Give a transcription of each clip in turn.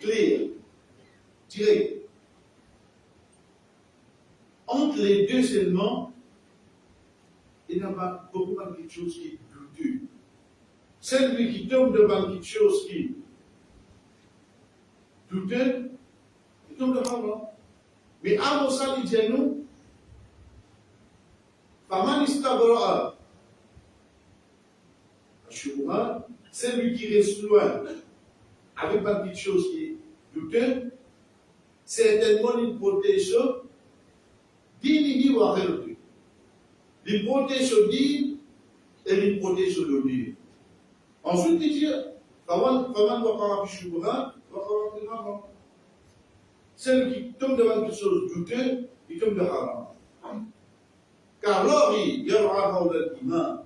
clair, direct. Entre les deux seulement, il n'y a pas beaucoup de quelque chose qui est douteux. Celui qui tombe devant quelque chose qui est douteux, il tombe devant là. Mais avant ça, il dit à nous, Faman istabara, celui qui reste loin avec pas quelque chose qui est douteux, certainement une protection d'inibi ou à reloter. Une protection d'in et une protection de Dieu. Ensuite, il dit, Faman va pas Shubura, va pas haram. Celui qui tombe devant quelque chose douteux, il tombe de haram. Car l'or, il y aura un l'humain.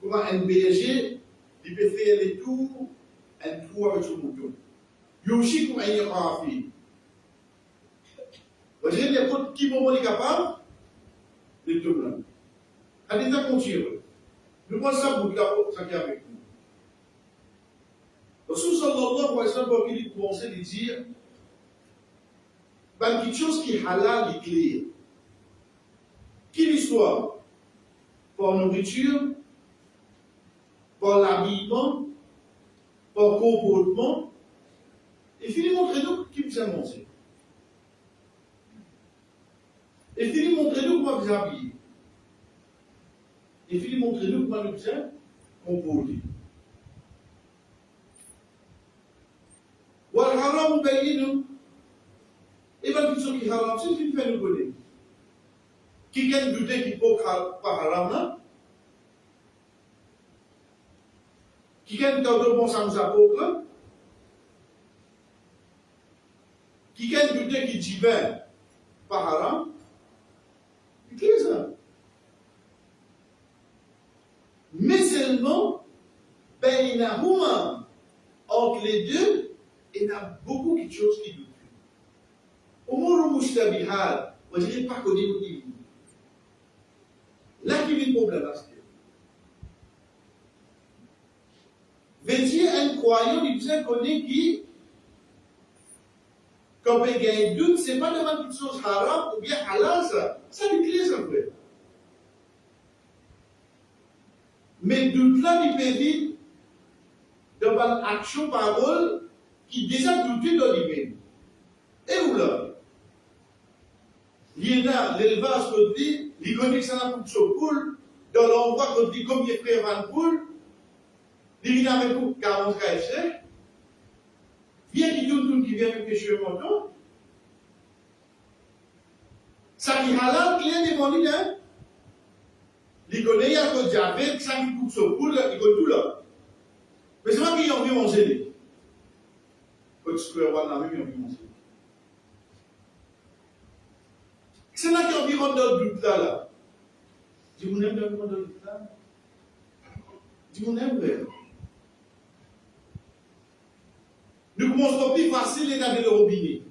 Comment un berger, il peut faire les tours, un trou avec son mouton. Il y a aussi comme un hiérarchie. Vous voyez, n'importe qui moment est capable de tout là. À l'état continu. Nous pensons ça pour ça qui est avec nous. Rasul sallallahu alayhi wa sallam, il commençait à dire, ben, quelque chose qui est halal et clair. Qu'il soit par nourriture, par l'habillement, par comportement, et finit montrer nous qui vous a mangé. Et finit montrer nous comment vous habillez. Et finit montrer nous comment nous a comporté. Wal haram bayinu. Et bien, tout ce qui est haram, c'est une fait nous connaître. Qui vient douter qu'il peut pas haram là? Qui vient de bon sans apôtre? Qui vient douter qu'il dit ben pas haram? Qui est ça? Mais seulement, ben il y a un entre les deux, il y a beaucoup de choses qui doutent. Au moment où je suis moi je n'ai pas connu le niveau. Là qui vit le problème, là, c'est veut dire un croyant, il vous connaît qui, quand il y a un doute, ce n'est pas devant quelque chose haram ou bien halal, ça lui crée ça, frère. Mais doute là, il peut vivre devant l'action, parole, qui déjà douté dans lui-même. Et où là? Il y a l'élevage qu'on dit, il connaît que ça n'a pas de poule, dans l'endroit qu'on dit combien de frères van poule, il y a avec vous 40 KFC, vient qui tout qui vient avec les cheveux montants, ça qui halal, client devant lui, hein? Il connaît, il y a un diabète, ça qui coupe sur poule, il connaît tout là. Mais c'est pas qu'il a envie de manger. Quand tu peux avoir la même, il a envie de manger. C'est là qu'il y a environ dans le doute là. Dis vous n'aimez pas dans le doute là? Dis vous n'aimez pas? Nous commençons plus facile d'aller le robinet.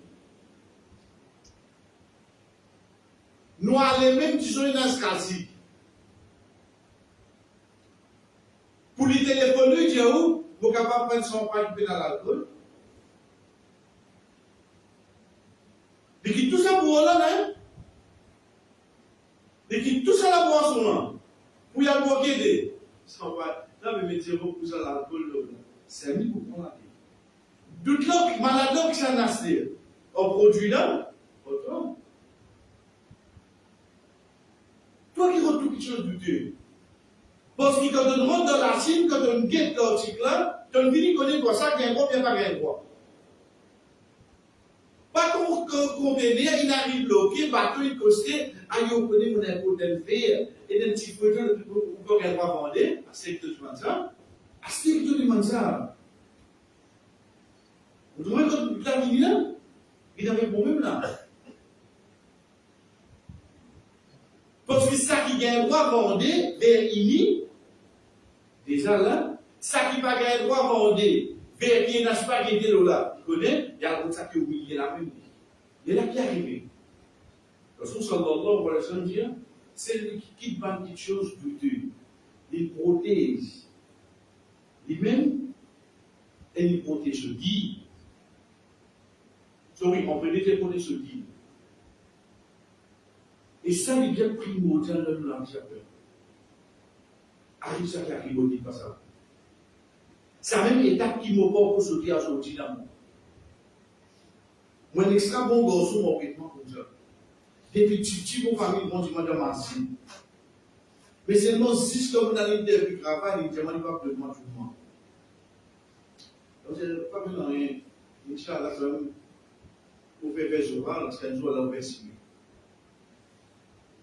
Nous allons même disons dans ce cas-ci. Pour les téléphoner, dire où vous êtes capable de prendre son pas qui dans l'alcool. Et qui tout ça pour là, hein? Et qui tout ça la boisson là, pour y aller boire des. Ça va, là, mais dire vous pour l'alcool, c'est mis pour prendre la vie. Toute l'autre maladie qui s'en a fait, au produit là, autant. Toi qui retrouves quelque chose de Dieu. Parce que quand on rentre dans la Chine, quand on guette l'article là, on finit connaître quoi ça, gagne quoi, bien pas gagne quoi. Pas qu'on convenait, il arrive bloqué, bateau, il costait, aïe, on connaît mon impôt d'un fer, et d'un petit peu de on peut rien vendre, c'est que tout le monde ça. C'est que tout le monde ça. Vous trouvez que la vie là, il avait un problème là. Parce que ça qui gagne droit vendre vers INI, déjà là, ça qui va gagner droit vendre vers qui n'a pas gagné là, tu connais, il y a ça qui est oublié la même. Il y a là qui est arrivé. Rasul sallallahu alayhi wa sallam dit, c'est lui qui quitte pas quelque chose douteuse. Il protège lui-même et il protège Dieu. Donc oui, on peut déterminer ce guide. Et ça, il est bien primordial dans l'handicapeur. Arrive ça qui arrive au dit pas ça. C'est la même étape qui m'a pas pour sauter à sortir dans moi. Moi, un extra bon garçon, mon vêtement comme ça. Depuis petit, mon famille, mon dimanche dans ma vie. Mais seulement si comme dans l'interview de travail, il ne demande pas de moi tout le monde. Donc, c'est pas besoin de rien. Inch'Allah, pour faire des orales, parce qu'un jour, là, on va essayer.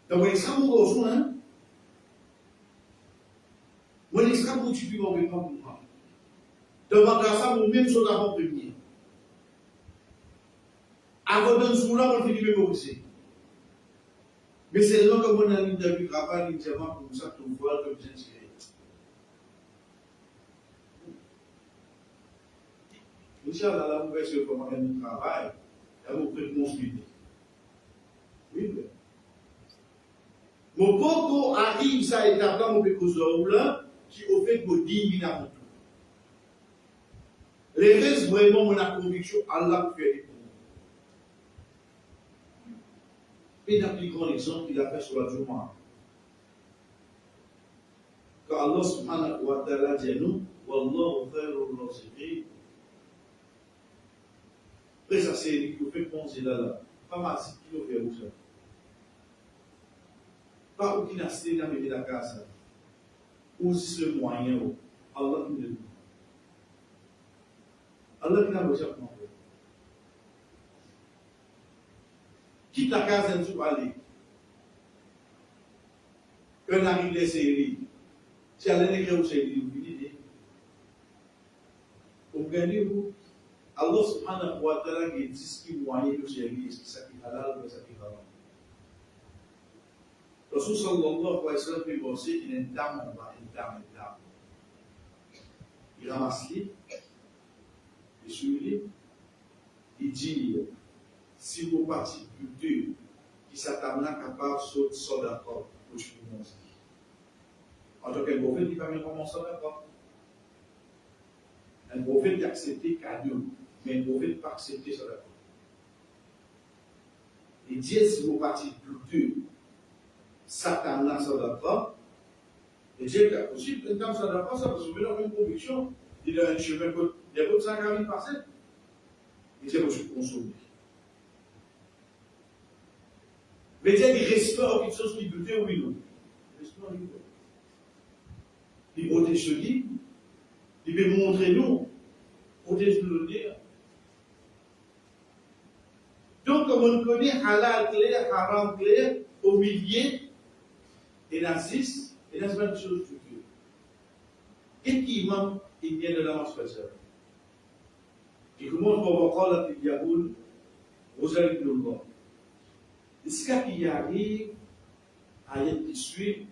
Donc, extra mon garçon, hein. Moi, extra mon petit mon vêtement pour moi. Donc, ma femme, ou même chose avant premier. Avant d'un jour là, on fait du même aussi. Mais c'est là que mon ami de travail, il dit comme ça, tout voit comme je dis. Inch'Allah, là, vous voyez sur comment on travaille, là, vous pouvez consulter. Oui, oui. Mon poco arrive, ça étape là, mon pécozo là, qui au fait que 10 000 avant tout. Les restes, vraiment, mon conviction, Allah peut faire. Et d'un plus grand exemple qu'il a fait sur la Juma. Quand Allah subhanahu wa ta'ala dit à nous, Wallahu khairul raziqin. Après ça, c'est lui qui fait penser là. Pas mal, c'est qui fait où ça. Pas aucune astuce dans la casa. Ou si c'est le moyen, Allah qui le dit. Allah qui n'a pas besoin de nous. Quitte la casa et tu vas aller. Quand on arrive les séries, si elle est écrite aux séries, vous dites, vous gagnez où? Allah subhanahu wa ta'ala qui dit ce qui est moyen de séries, ce qui est halal ou ce qui est haram. Rasul sallallahu alayhi wa sallam fait penser qu'il y a une dame en bas, une dame. Il ramasse les, il suit les, il dit, si vous partez plus qui s'attendent capable de sauter d'accord pour commencer. En tant qu'un prophète, il ne va même commencer d'accord. Un prophète qui a accepté cadeau, mais un prophète qui n'a pas accepté ça d'accord. Il dit, si vous partez plus Satan n'a ça d'accord. Et Dieu a aussi, un temps ça d'accord, ça parce que nous avons une conviction. Il a un chemin, il y a d'autres 50 000 parcelles. Il dit, je suis consommé. Mais Dieu il restaure quelque chose qui peut faire oui non. Restaure lui. Il protège ce livre. Il peut montrer nous. Protège nous le dire. Donc, comme on connaît halal clair, haram clair, au milieu, et dans 6, et dans 20 choses futures. Qu'est-ce qui manque? Il vient de la spéciale. Et comment on va voir la Yahoul, Rosalie de l'Olba. Ce qui arrive, ayat qui suit,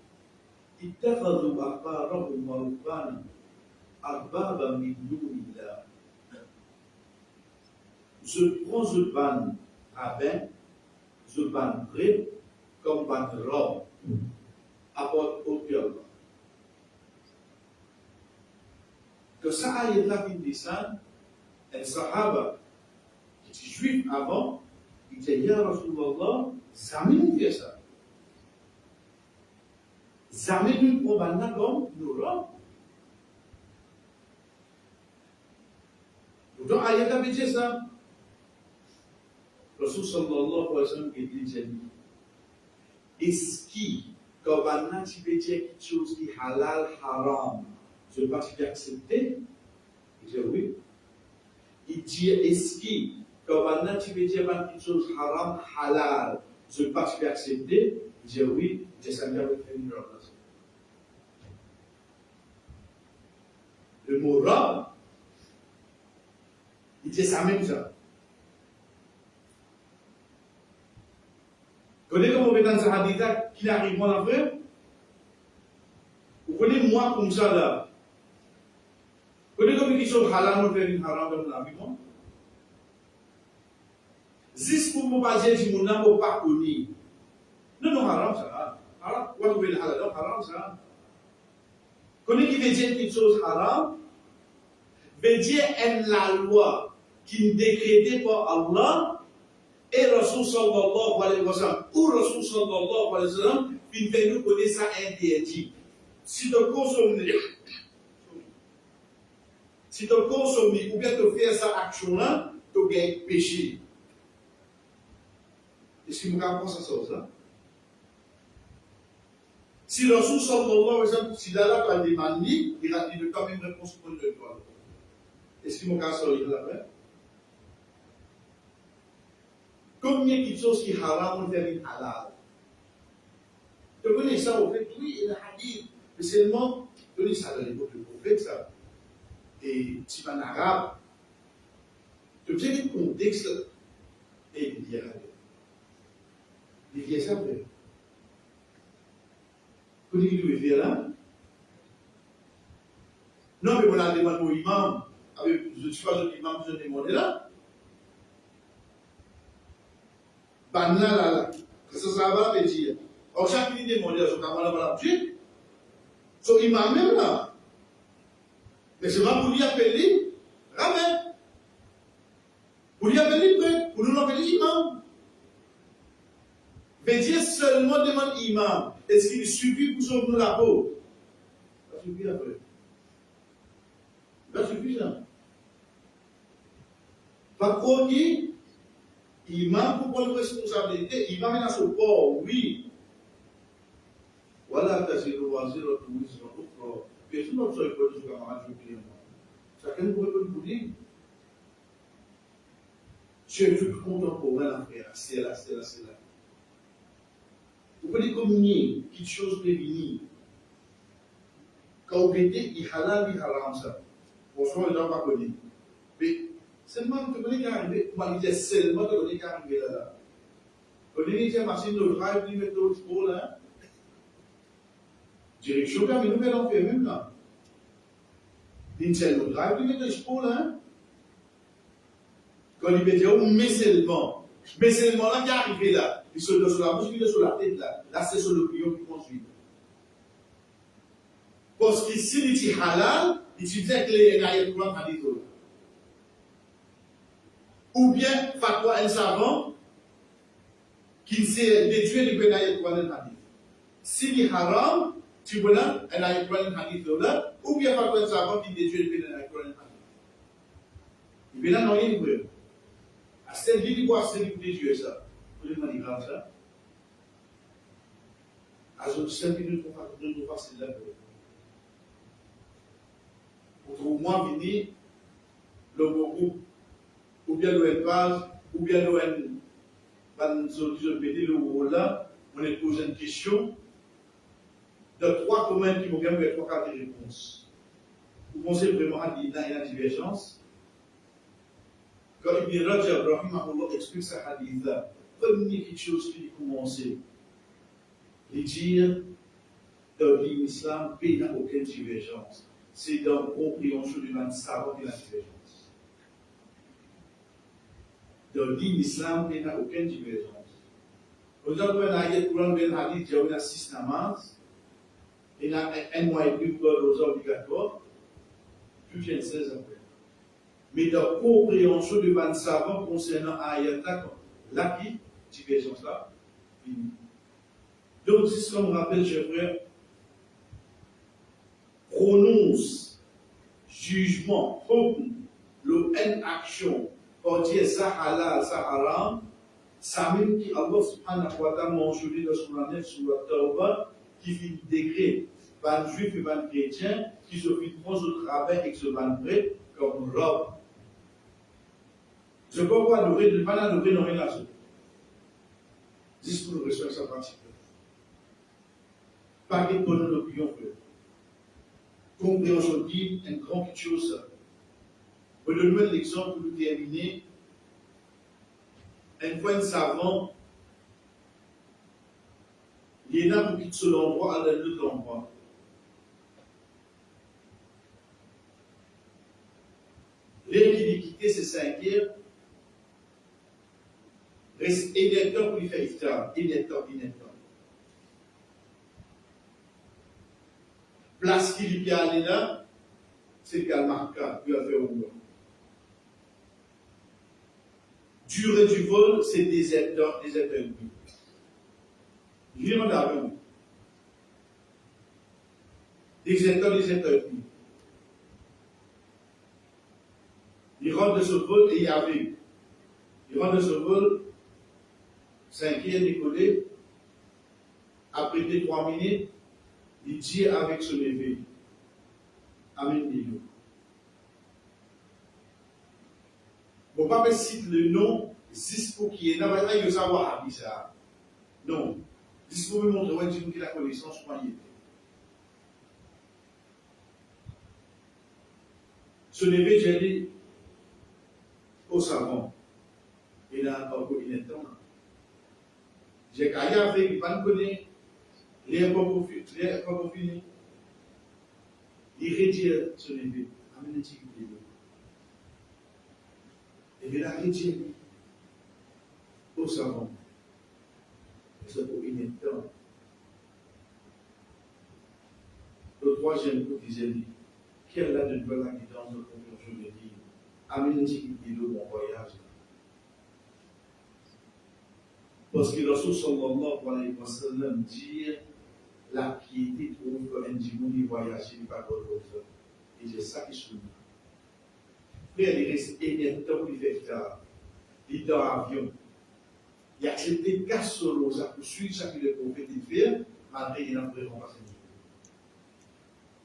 اتخذوا أحبارهم ورهبانهم أربابا من دون الله. Je prends ce ban rabbin, ce ban prêtre, comme ban robe, apporte au cœur. Que ça aille là qui descend, un sahaba, qui était juif avant, il dit, Ya Rasulallah, jamais nous fait ça. Jamais nous prenons comme nous l'avons. Donc, ayat a dit ça. Rasul sallallahu alayhi wa sallam dit, est-ce qu'il, quand on a dit quelque chose qui est halal, haram, je ne vais pas accepter? Il dit oui. Il dit, est-ce qu'il, quand on a dit quelque chose haram, halal, je ne vais pas accepter? Il dit oui. Il dit ça vient avec une relation. Le mot rab, il dit ça même ça. Vous connaissez comment on met dans ce hadith qui arrive moi après? Vous connaissez moi comme ça là? Vous connaissez comment ils sont halal ou faire une haram dans la vie? Juste pour ne pas dire que mon âme n'est pas connu. Non, haram ça. Haram, quoi vous voulez halal? Haram ça. Vous connaissez qui veut dire quelque chose haram? Veut dire la loi qui est décrétée par Allah. Et Rasul sallallahu alayhi wa sallam, ou Rasul sallallahu alayhi wa sallam, il fait nous connaître ça interdit. Si tu consommes, ou bien tu fais ça action-là, tu gagnes péché. Est-ce que vous comprenez ça? Si Rasul sallallahu alayhi wa sallam, si d'Allah t'a demandé, il a quand même réponse pour le toi. Est-ce que vous comprenez ça? Combien de choses qui haram ont été halal? Tu connais ça au fait, oui, il y a un hadith, mais seulement, tu connais ça dans l'époque du prophète, ça. Et c'est en arabe. Tu sais le contexte, et il y a ça vrai. Vous dites que tu veux faire là? Non, mais on a demandé au imam, je ne suis pas un imam, je demande là. Banna là, que ça va me dire. Or, chacun des modèles, je comprends la Dieu. So, imam même là. Mais c'est pas pour lui appeler rabbin. Pour lui appeler prêtre, pour nous appeler imam. Mais Dieu seulement demande imam. Est-ce qu'il suffit pour sauver la peau? Ça suffit après. Ça suffit ça. Par contre, imam pour prendre responsabilité, imam est dans son corps, oui. Voilà, t'as zéro, zéro, tout, zéro, personne n'a besoin de faire des camarades de client. Chacun pourrait le dire. Je suis tout contemporain, la frère, c'est là. Vous pouvez communier, quelque chose de venir. Quand vous mettez, il halal, il haram ça. Bonsoir, les gens ne pas connu. Mais seulement, tu connais qu'arriver, on va dire seulement, tu connais qu'arriver là. Vous connais que machine de drive, il met l'autre pour là. Direction, quand nous allons faire même là. Une seule de drive, il met l'autre pour là. Quand il met l'autre, mais seulement. Mais seulement là qui est arrivé là. Il se donne sur la bouche, il est sur la tête là. Là, c'est sur le client qui construit. Parce que s'il dit halal, il dit que les ayats de Quran hadith. Ou bien, fatwa un savant qui s'est déduit du ayat de Quran hadith. S'il dit haram, tu vois là, un ayat de Quran hadith là, ou bien fatwa un savant qui déduit du ayat de Quran hadith. Il vient là, non, il est vrai. À celle qui voit celle qui déduit ça. Vous voulez me dire ça? Alors, 5 minutes pour faire celle-là. Pour moi, venir, le groupe, ou bien l'ONPAS, ou bien l'ON, le rôle là, on est posé une question de 3 communs qui vont gagner 3 quarts de réponse. Vous pensez vraiment à la divergence? Quand Ibn Rajab explique sa hadith-là, première quelque chose qui a commencé, il dit, dans l'islam, il n'y a aucune divergence. C'est dans la compréhension du même savoir de la divergence. Dans l'islam, il n'y a aucune divergence. Vous avez un ayat Quran, un hadith, il y a 6 namazes, il y a un mois et demi pour le rosa obligatoire, puis il y a 16 après. Mais dans la compréhension du même savoir concernant ayat, là qui, divergence là, fini. Donc, c'est ce qu'on me rappelle, chers frères, prononce jugement, une action, pour dire ça halal, ça haram, ça même qui Allah subhanahu wa ta'ala mentionné dans son année sur la Tawbah, qui fait le décret, par juif et par chrétien, qui se fait prendre au travail et qui se van prêt comme robe. Je ne peux pas adorer, je ne peux pas adorer dans rien là-dessus. Juste pour le respect sa pratique. Pas de bonne opinion, frère. Compréhension dit une grande chose. Je vais donner l'exemple pour terminer. Un point savant, il y en a pour quitter l'endroit à l'autre endroit. L'un qui dit quitter ses 5 heures, reste énertant pour lui faire iftar. Énertant. Place qui lui a allé là, c'est le Galmarca, lui a fait au bout. Durée du vol, c'est des heures et demie. Je demande à vous. Des heures et demie. Il rentre de ce vol et il arrive. Il rentre de ce vol, 5e décollé, après 2-3 minutes, il dit avec son éveil, Amen Nilo. Bon, pas citer le nom, juste pour qu'il y ait un bagage de savoir à qui ça. Non. Juste pour me montrer qu'il a la connaissance moyenne. Ce éveil, j'ai dit au savant. Il a encore une temps. J'ai caillé avec, il va nous connaître. Les pas fini. Il retire son éveil. Amen Nilo. Et il a retiré au savant. C'est pour une temps. Le troisième coup disait, quelle a de nouvelle guidance de conclusion de dire, Amen Nilo, mon voyage. Parce que le sallallahu alayhi wa sallam dit, la piété trouve comme un dimouni voyage, il va pas l'autre. Et c'est ça qui se dit. Frère, il reste énergique, il fait tard. Il est dans l'avion. Il a accepté 4 solos, ça poursuit ce que le prophète fait, malgré qu'il a pris en passé.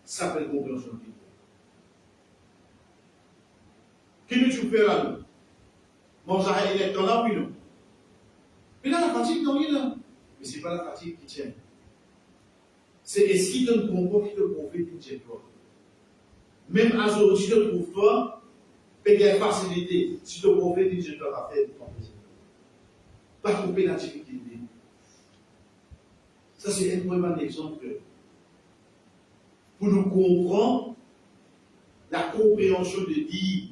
Ça fait compréhension de Dieu. Qu'est-ce que tu fais là? Mon Zahra, il est dans la oui, non? Mais là, la fatigue, non, il est là. Mais ce n'est pas la fatigue qui tient. C'est est-ce qu'il te comprend qu'il te prophète qui tient toi? Même à ce tu te trouves toi, il y a une facilité. Si le prophète dit, je dois la faire, pas trouver la difficulté. Ça, c'est un vraiment exemple pour nous comprendre la compréhension de dire,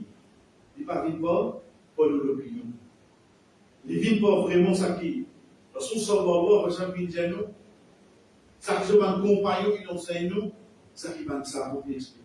il ne pas pas pour nous l'opinion. Il ne vient pas vraiment ça qui. Parce qu'on s'en va voir, par exemple, il dit à nous, ça qui se va compagnon qui nous enseigne nous, ça qui va nous expliquer.